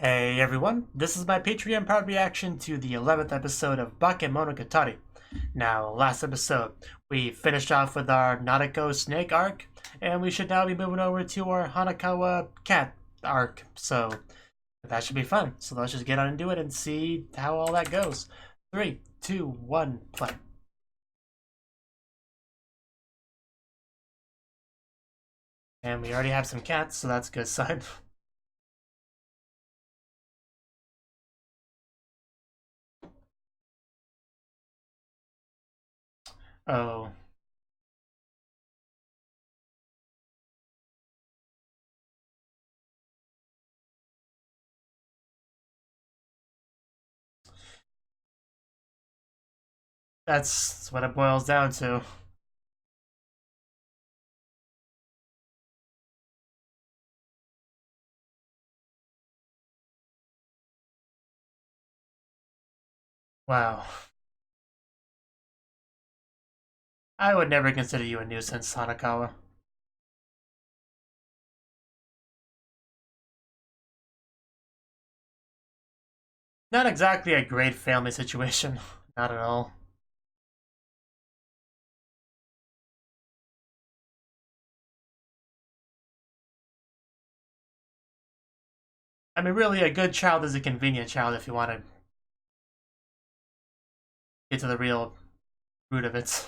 Hey everyone, this is my Patreon-powered reaction to the 11th episode of Bakemonogatari. Now, last episode, we finished off with our Nadeko snake arc, and we should now be moving over to our Hanakawa cat arc, so that should be fun. So let's just get on into it and see how all that goes. 3, 2, 1, play. And we already have some cats, so that's a good sign. Oh. That's what it boils down to. Wow. I would never consider you a nuisance, Hanakawa. Not exactly a great family situation. Not at all. I mean, really, a good child is a convenient child if you want to get to the real root of it.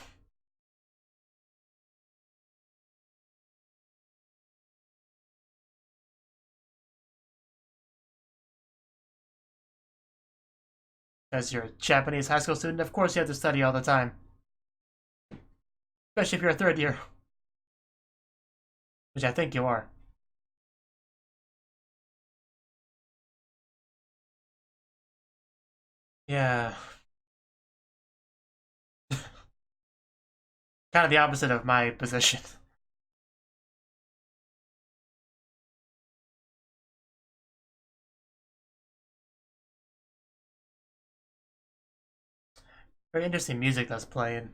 As you're a Japanese high school student, of course you have to study all the time. Especially if you're a third year. Which I think you are. Yeah. Kind of the opposite of my position. Very interesting music that's playing.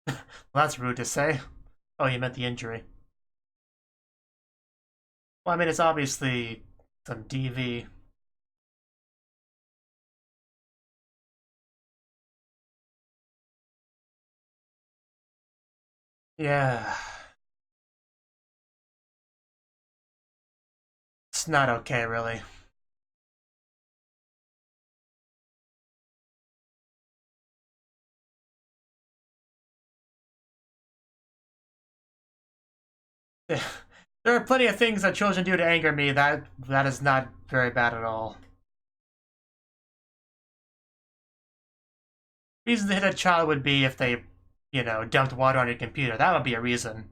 Well, that's rude to say. Oh, you meant the injury. Well, I mean, it's obviously some DV. Yeah. It's not okay, really. There are plenty of things that children do to anger me. That is not very bad at all. Reason to hit a child would be if they, dumped water on your computer. That would be a reason.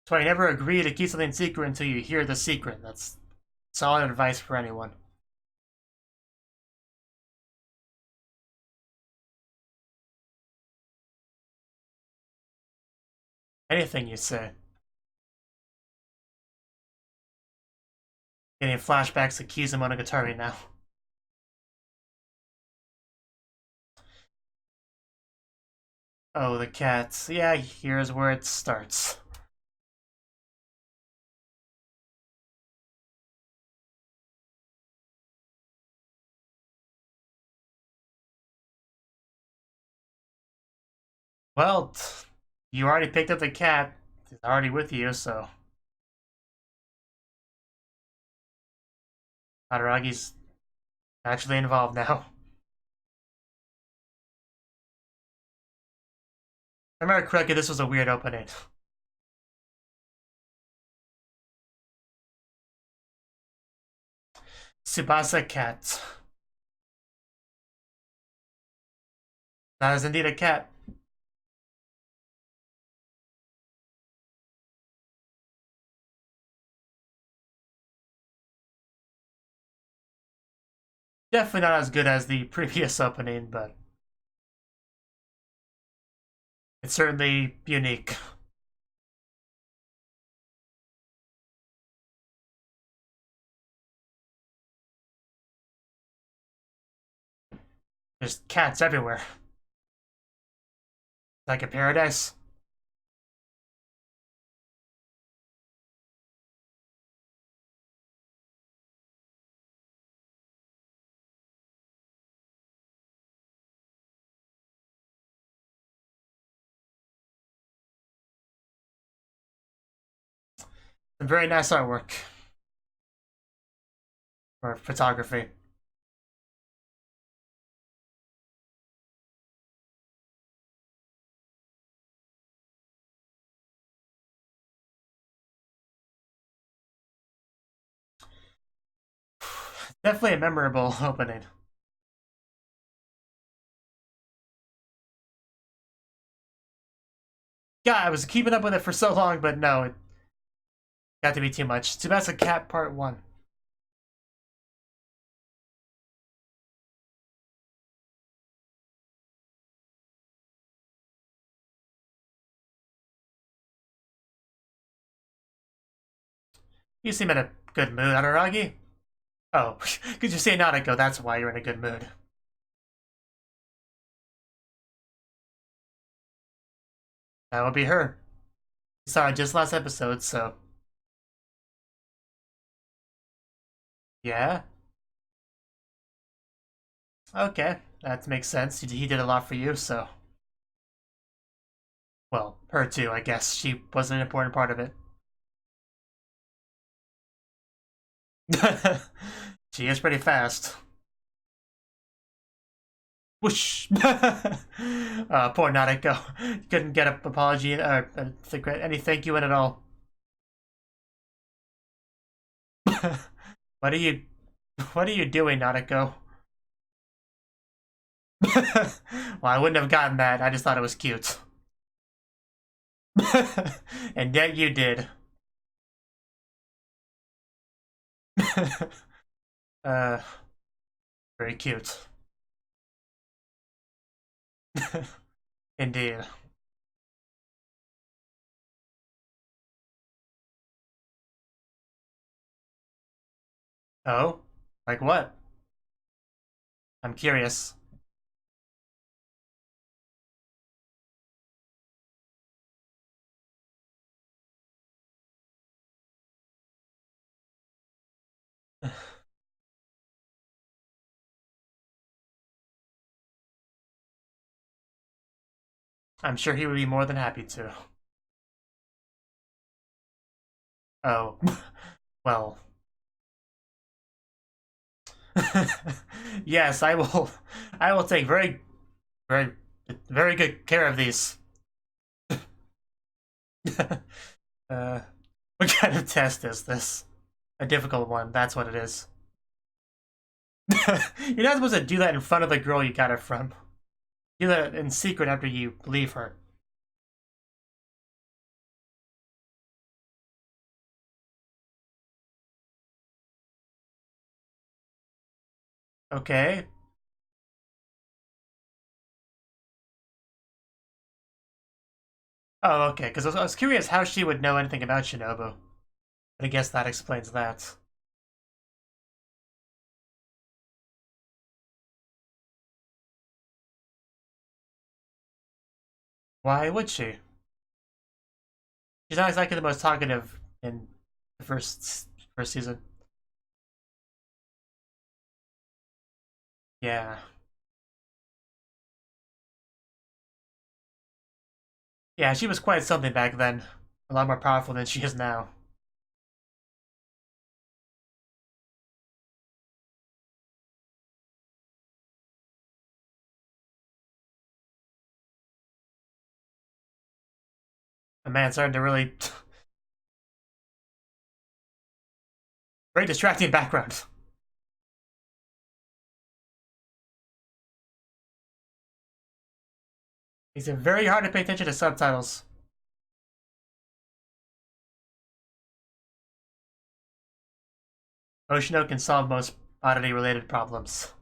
So I never agree to keep something secret until you hear the secret. That's solid advice for anyone. Anything you say. Getting flashbacks to Kyuu Monogatari now. Oh, the cats. Yeah, here's where it starts. Well, you already picked up the cat. It's already with you, so Madaragi's actually involved now. If I remember correctly, this was a weird opening. Tsubasa cat. That is indeed a cat. Definitely not as good as the previous opening, but it's certainly unique. There's cats everywhere. Like a paradise. Some very nice artwork. Or photography. Definitely a memorable opening. Yeah, I was keeping up with it for so long, but no, it got to be too much. Tsubasa Cat Part 1. You seem in a good mood, Araragi. Oh, because you say Nanako, that's why you're in a good mood. That would be her. You saw it just last episode, so... Yeah? Okay, that makes sense. He did a lot for you, so... Well, her too, I guess. She was an important part of it. She is pretty fast. Whoosh! Poor Nadeko. Couldn't get an apology or any thank you in at all. What are you doing, Nadeko? Well, I wouldn't have gotten that. I just thought it was cute. And yet you did. uh, very cute. Indeed. Oh? Like what? I'm curious. I'm sure he would be more than happy to. Oh. Well. Yes, I will take very very good care of these. What kind of test is this? A difficult one, that's what it is. You're not supposed to do that in front of the girl you got it from. Do that in secret after you leave her. Okay. Oh, okay, because I was curious how she would know anything about Shinobu. But I guess that explains that. Why would she? She's not exactly the most talkative in the first season. Yeah. Yeah, she was quite something back then. A lot more powerful than she is now. The man's starting to really... Very distracting background. It's very hard to pay attention to subtitles. Oshino can solve most oddity-related problems.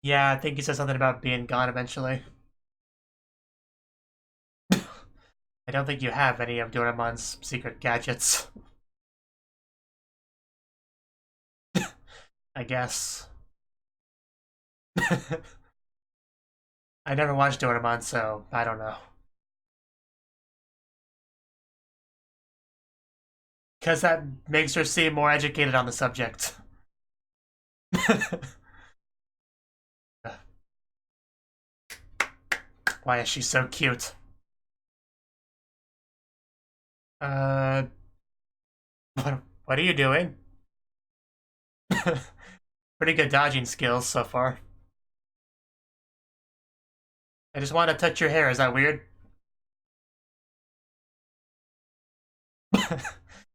Yeah, I think he said something about being gone eventually. I don't think you have any of Doraemon's secret gadgets. I guess. I never watched Doraemon, so I don't know. Because that makes her seem more educated on the subject. Why is she so cute? Uh, what are you doing? Pretty good dodging skills so far. I just want to touch your hair, is that weird?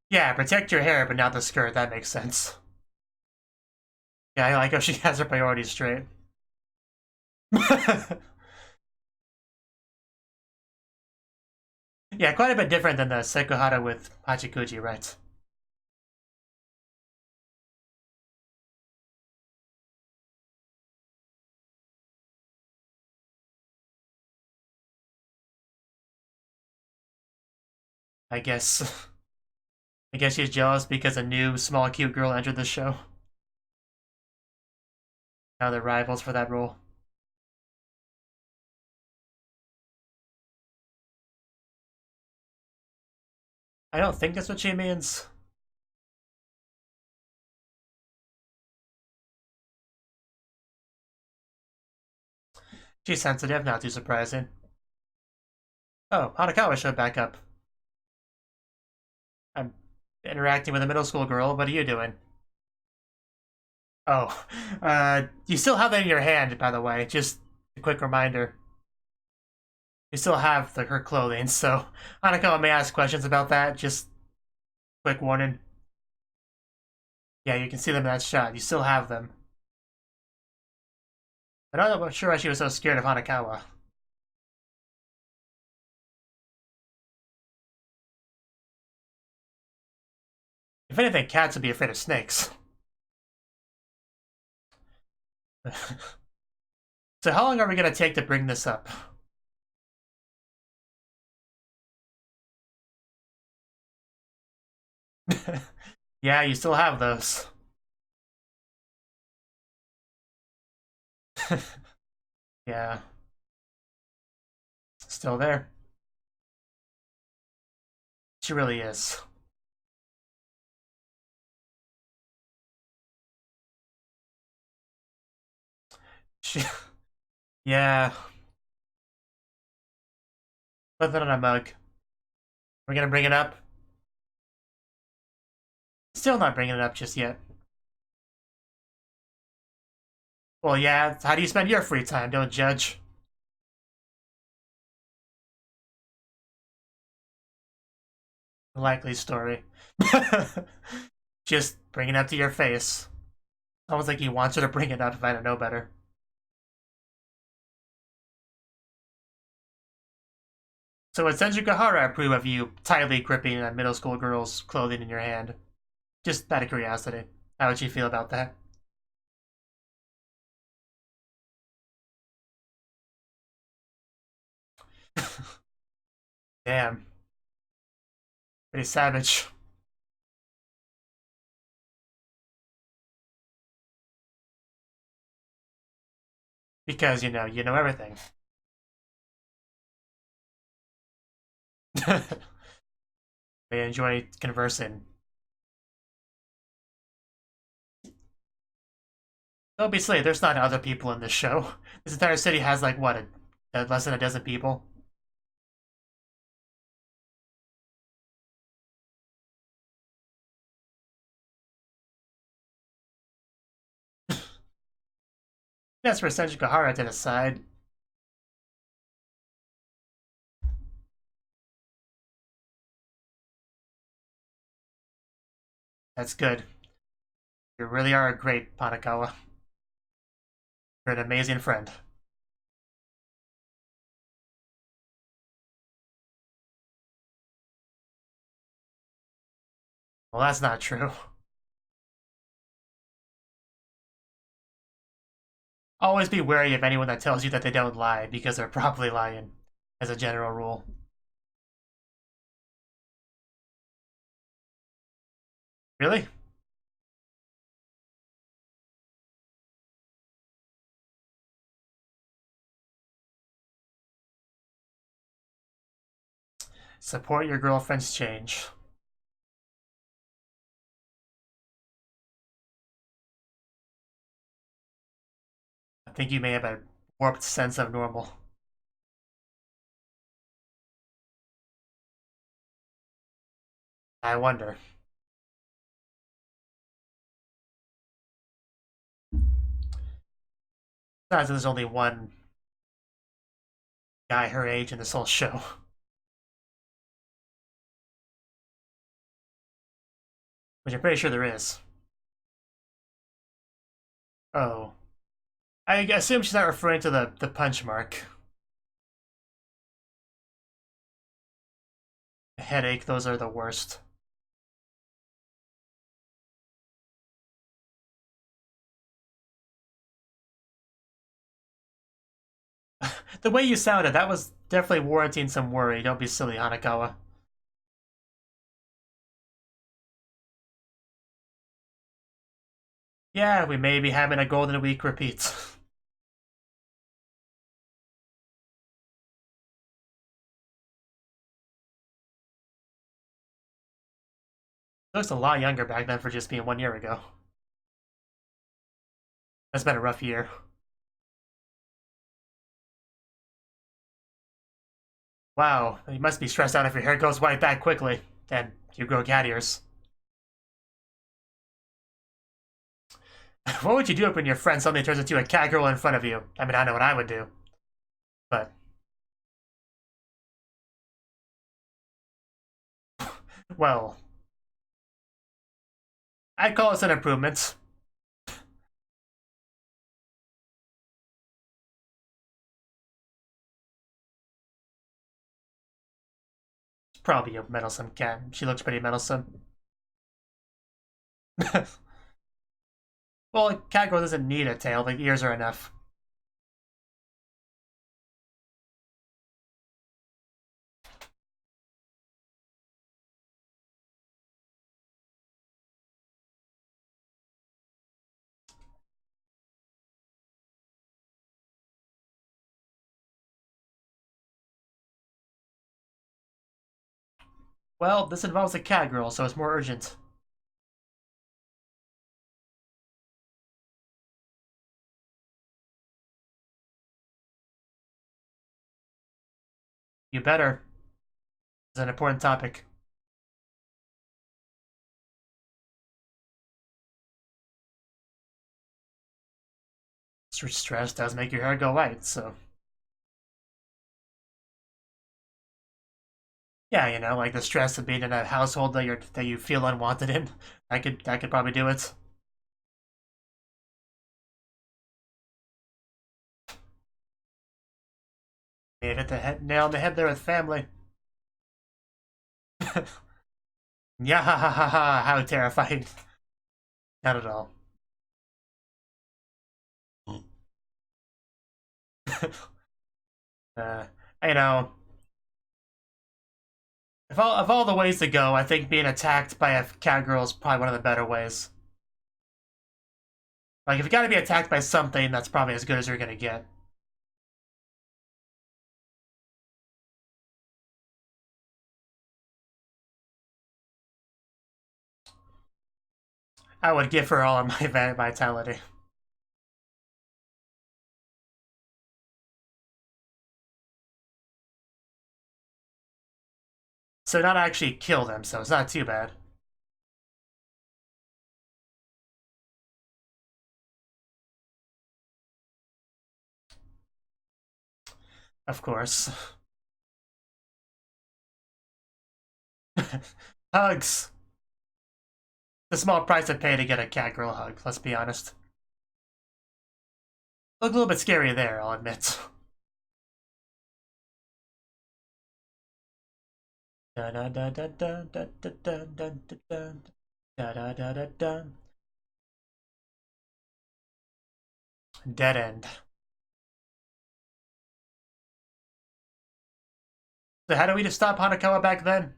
Yeah, protect your hair, but not the skirt, that makes sense. Yeah, I like how she has her priorities straight. Yeah, quite a bit different than the Seikuhara with Hachikuji, right? I guess. I guess she's jealous because a new, small, cute girl entered the show. Now they're rivals for that role. I don't think that's what she means. She's sensitive, not too surprising. Oh, Hanakawa showed back up. I'm interacting with a middle school girl. What are you doing? Oh, you still have that in your hand, by the way. Just a quick reminder. You still have her clothing, so Hanakawa may ask questions about that. Just quick warning. Yeah, you can see them in that shot. You still have them. I'm not sure why she was so scared of Hanakawa. If anything, cats would be afraid of snakes. So how long are we going to take to bring this up? Yeah, you still have those. Yeah, still there. She really is. She, yeah. Put that on a mug. We're gonna bring it up. Still not bringing it up just yet. Well, yeah. How do you spend your free time? Don't judge. Likely story. Just bring it up to your face. Almost like he wants her to bring it up if I don't know better. So would Senju approve of you tightly gripping a middle school girl's clothing in your hand? Just out of curiosity. How would she feel about that? Damn. Pretty savage. Because, you know everything. They enjoy conversing. Obviously, there's not other people in this show. This entire city has, like, what, less than a dozen people? That's for Senju to decide. That's good. You really are a great Panakawa. You're an amazing friend. Well, that's not true. always be wary of anyone that tells you that they don't lie, because they're probably lying, as a general rule. Really? Support your girlfriend's change. I think you may have a warped sense of normal. I wonder. Besides, there's only one guy her age in this whole show. Which I'm pretty sure there is. Oh. I assume she's not referring to the punch mark. Headache, those are the worst. The way you sounded, that was definitely warranting some worry. Don't be silly, Hanakawa. Yeah, we may be having a Golden Week repeat. Looks a lot younger back then for just being 1 year ago. That's been a rough year. Wow, you must be stressed out if your hair goes white that quickly, and you grow cat ears. What would you do when your friend suddenly turns into a cat girl in front of you? I mean, I know what I would do. But... well... I'd call this an improvement. It's probably a meddlesome cat. She looks pretty meddlesome. Well, a cat girl doesn't need a tail. The ears are enough. Well, this involves a cat girl, so it's more urgent. You better. It's an important topic. Stress does make your hair go white, so... yeah, you know, like the stress of being in a household that you feel unwanted in. That could probably do it. You hit the nail on the head there with family. Yeah, ha ha ha ha! How terrifying! Not at all. You know, of all the ways to go, I think being attacked by a cat girl is probably one of the better ways. Like, if you gotta be attacked by something, that's probably as good as you're gonna get. I would give her all of my vitality. So not actually kill them, so it's not too bad. Of course. Hugs! The small price to pay to get a cat girl hug, let's be honest. Look a little bit scary there, I'll admit. Da da da da da da da da da da da da da da da. Dead end. So how do we just stop Hanakawa back then?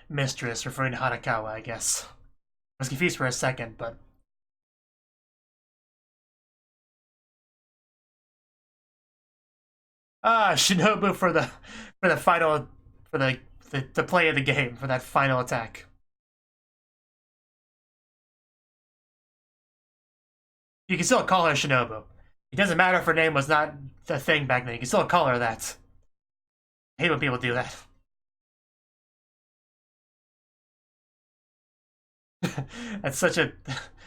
Mistress, referring to Hanakawa, I guess. I was confused for a second, but... Shinobu for the final... for the play of the game, for that final attack. You can still call her Shinobu. It doesn't matter if her name was not the thing back then. You can still call her that. I hate when people do that. That's such a...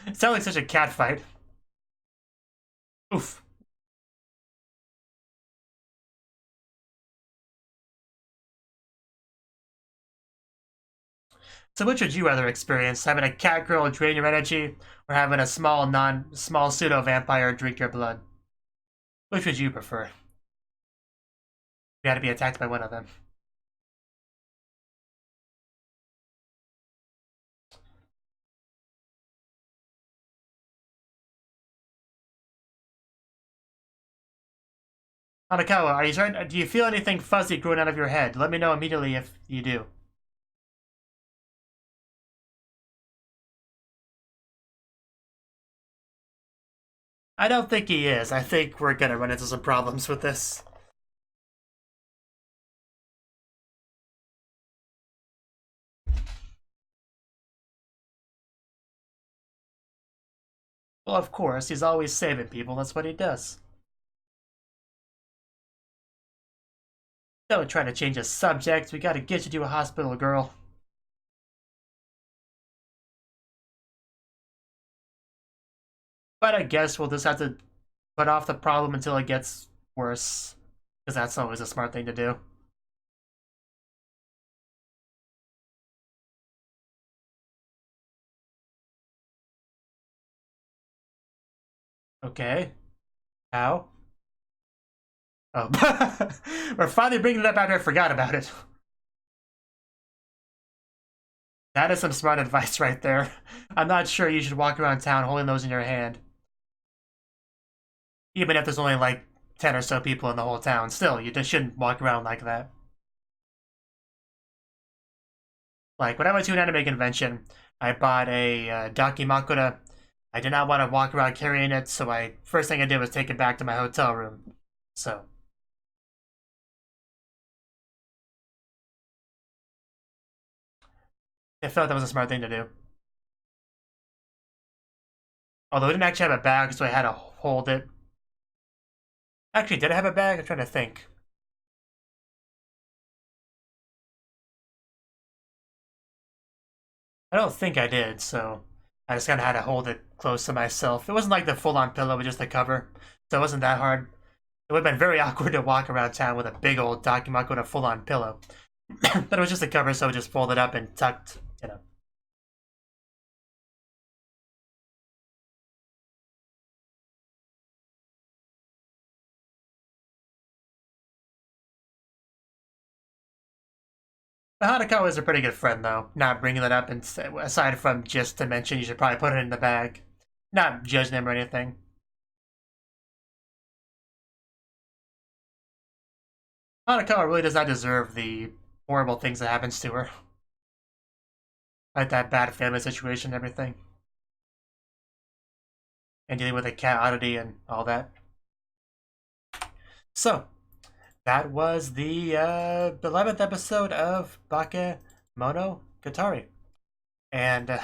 It sounds like such a cat fight. Oof. So which would you rather experience? Having a cat girl drain your energy, or having a small pseudo-vampire drink your blood? Which would you prefer? You had to be attacked by one of them. Hanakawa, are you starting? Do you feel anything fuzzy growing out of your head? Let me know immediately if you do. I don't think he is. I think we're gonna run into some problems with this. Well, of course, he's always saving people. That's what he does. Don't try to change the subject. We gotta get you to a hospital, girl. But I guess we'll just have to put off the problem until it gets worse. Because that's always a smart thing to do. Okay. How? Oh. We're finally bringing it up after I forgot about it. That is some smart advice right there. I'm not sure you should walk around town holding those in your hand. Even if there's only like 10 or so people in the whole town. Still, you just shouldn't walk around like that. Like, when I went to an anime convention, I bought a Dakimakura. I did not want to walk around carrying it, so first thing I did was take it back to my hotel room. So... I felt that was a smart thing to do. Although I didn't actually have a bag, so I had to hold it. Actually, did I have a bag? I'm trying to think. I don't think I did, so I just kind of had to hold it close to myself. It wasn't like the full-on pillow with just the cover, so it wasn't that hard. It would have been very awkward to walk around town with a big old Dakimakura with a full-on pillow. But it was just a cover, so it just folded up and tucked, you know. Hanako is a pretty good friend, though. Not bringing that up, and aside from just to mention you should probably put it in the bag. Not judging him or anything. Hanako really does not deserve the horrible things that happens to her. Like that bad family situation and everything. And dealing with a cat oddity and all that. So, that was the 11th episode of Bakemonogatari. And,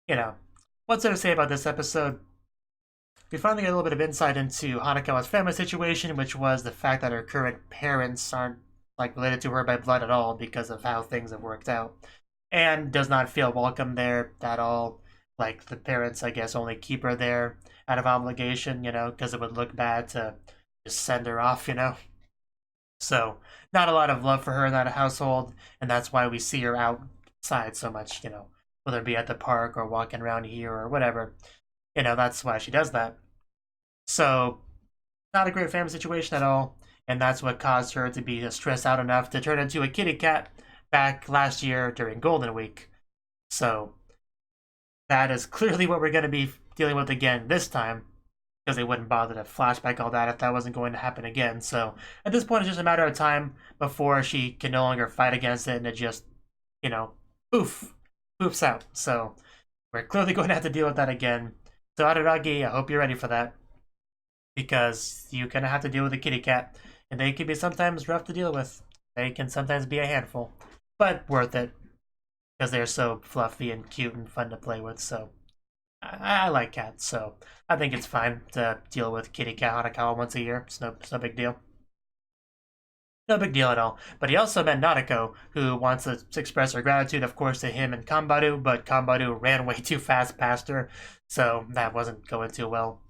you know, what's there to say about this episode? We finally get a little bit of insight into Hanakawa's family situation, which was the fact that her current parents aren't like related to her by blood at all because of how things have worked out. And does not feel welcome there at all. Like, the parents, I guess, only keep her there out of obligation, you know, because it would look bad to just send her off, you know? So, not a lot of love for her in that household, and that's why we see her outside so much, you know, whether it be at the park or walking around here or whatever. You know, that's why she does that. So, not a great family situation at all. and that's what caused her to be stressed out enough to turn into a kitty cat back last year during Golden Week. So that is clearly what we're going to be dealing with again this time, because they wouldn't bother to flashback all that if that wasn't going to happen again. So at this point, it's just a matter of time before she can no longer fight against it, and it just, poofs out. So we're clearly going to have to deal with that again. So Araragi, I hope you're ready for that, because you're going to have to deal with a kitty cat, and they can be sometimes rough to deal with. They can sometimes be a handful, but worth it, because they're so fluffy and cute and fun to play with. So I like cats, so I think it's fine to deal with kitty cat Hanakawa once a year. It's no big deal. No big deal at all. But he also met Nadeko, who wants to express her gratitude, of course, to him and Kanbaru, but Kanbaru ran way too fast past her, so that wasn't going too well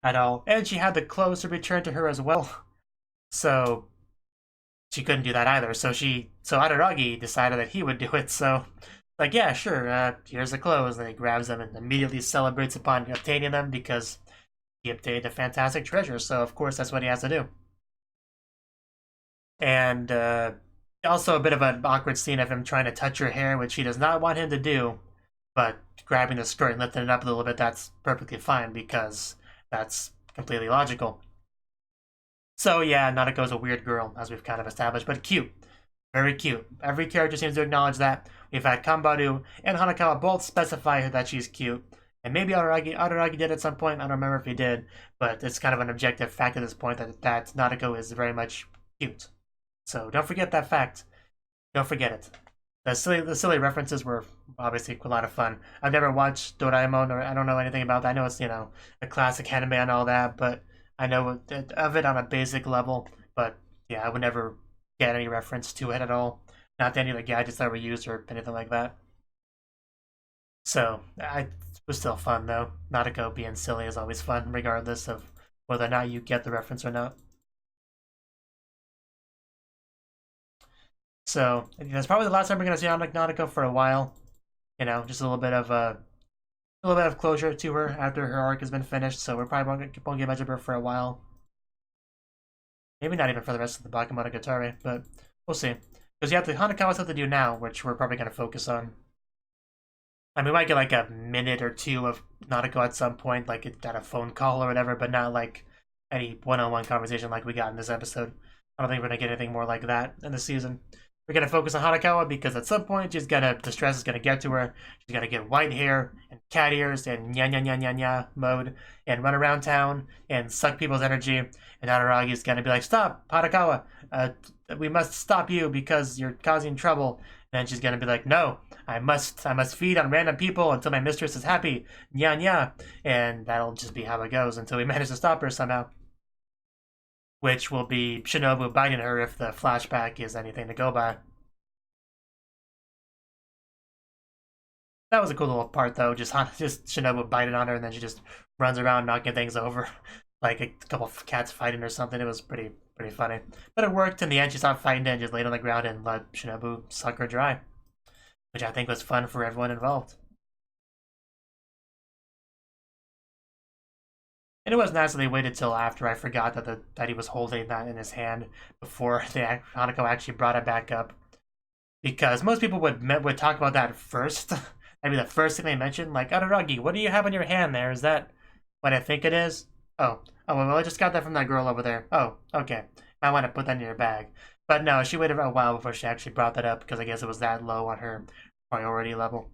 at all. And she had the clothes to return to her as well, so she couldn't do that either. So Araragi decided that he would do it, so like, yeah, sure, here's the clothes. And he grabs them and immediately celebrates upon obtaining them because he obtained a fantastic treasure, so of course that's what he has to do. And also a bit of an awkward scene of him trying to touch her hair, which she does not want him to do, but grabbing the skirt and lifting it up a little bit, that's perfectly fine because that's completely logical. So yeah, Nadeko's a weird girl, as we've kind of established, but cute. Very cute. Every character seems to acknowledge that. We've had Kanbaru and Hanakawa both specify that she's cute. And maybe Araragi did at some point, I don't remember if he did, but it's kind of an objective fact at this point that Nadeko is very much cute. So don't forget that fact. Don't forget it. The silly references were obviously a lot of fun. I've never watched Doraemon, or I don't know anything about that. I know it's, a classic anime and all that, but I know of it on a basic level. But yeah, I would never get any reference to it at all. Not to any of the gadgets that were used or anything like that. So it was still fun though. Nadeko being silly is always fun, regardless of whether or not you get the reference or not. So that's probably the last time we're gonna see Nadeko for a while. Just a little bit of closure to her after her arc has been finished. So we're probably won't get much of her for a while. Maybe not even for the rest of the Bakemonogatari, but we'll see. Because you have the Hanakawa stuff to do now, which we're probably gonna focus on. I mean, we might get like a minute or two of Nadeko at some point, like at a phone call or whatever, but not like any one-on-one conversation like we got in this episode. I don't think we're gonna get anything more like that in the season. We're gonna focus on Hanakawa because at some point the stress is gonna get to her. She's gonna get white hair and cat ears and nya nya nya nya nya mode and run around town and suck people's energy. And Araragi is gonna be like, "Stop, Hanakawa! We must stop you because you're causing trouble." And then she's gonna be like, "No, I must feed on random people until my mistress is happy, nya nya." And that'll just be how it goes until we manage to stop her somehow. Which will be Shinobu biting her if the flashback is anything to go by. That was a cool little part though, just Shinobu biting on her and then she just runs around knocking things over. Like a couple of cats fighting or something. It was pretty funny. But it worked. In the end, she stopped fighting and just laid on the ground and let Shinobu suck her dry. Which I think was fun for everyone involved. And it wasn't as they waited till after I forgot that he was holding that in his hand before Hanako actually brought it back up. Because most people would talk about that first. Maybe the first thing they mentioned, like, Araragi, what do you have in your hand there? Is that what I think it is? Oh, well, I just got that from that girl over there. Oh, okay. Might want to put that in your bag. But no, she waited a while before she actually brought that up because I guess it was that low on her priority level.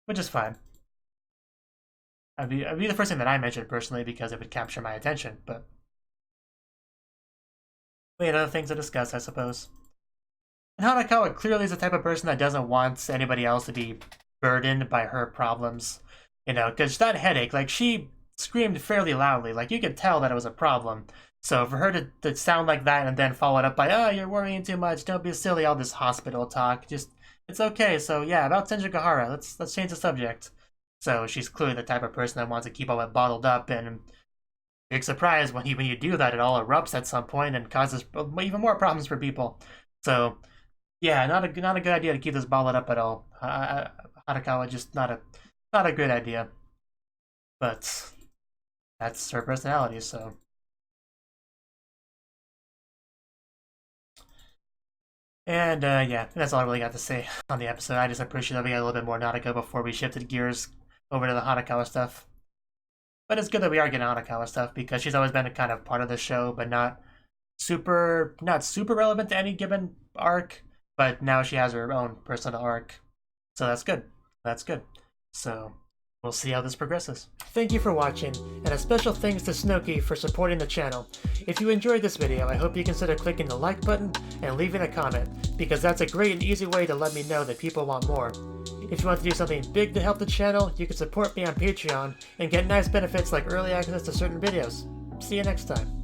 Which is fine. It'd be the first thing that I mentioned personally because it would capture my attention, but we had other things to discuss, I suppose. And Hanakawa clearly is the type of person that doesn't want anybody else to be burdened by her problems. Because that headache, like, she screamed fairly loudly. Like, you could tell that it was a problem. So for her to sound like that and then follow it up by, "Oh, you're worrying too much, don't be silly, all this hospital talk, just, it's okay, so yeah, about Senjukahara, let's change the subject." So she's clearly the type of person that wants to keep all that bottled up, and big surprise when you do that, it all erupts at some point and causes even more problems for people. So yeah, not a good idea to keep this bottled up at all. Hanakawa, just not a good idea. But that's her personality, so And yeah, that's all I really got to say on the episode. I just appreciate that we got a little bit more Nanako before we shifted gears over to the Hanakawa stuff. But it's good that we are getting Hanakawa stuff because she's always been a kind of part of the show, but not super relevant to any given arc. But now she has her own personal arc, so that's good. That's good. So we'll see how this progresses. Thank you for watching, and a special thanks to Cnouki for supporting the channel. If you enjoyed this video, I hope you consider clicking the like button and leaving a comment, because that's a great and easy way to let me know that people want more. If you want to do something big to help the channel, you can support me on Patreon and get nice benefits like early access to certain videos. See you next time.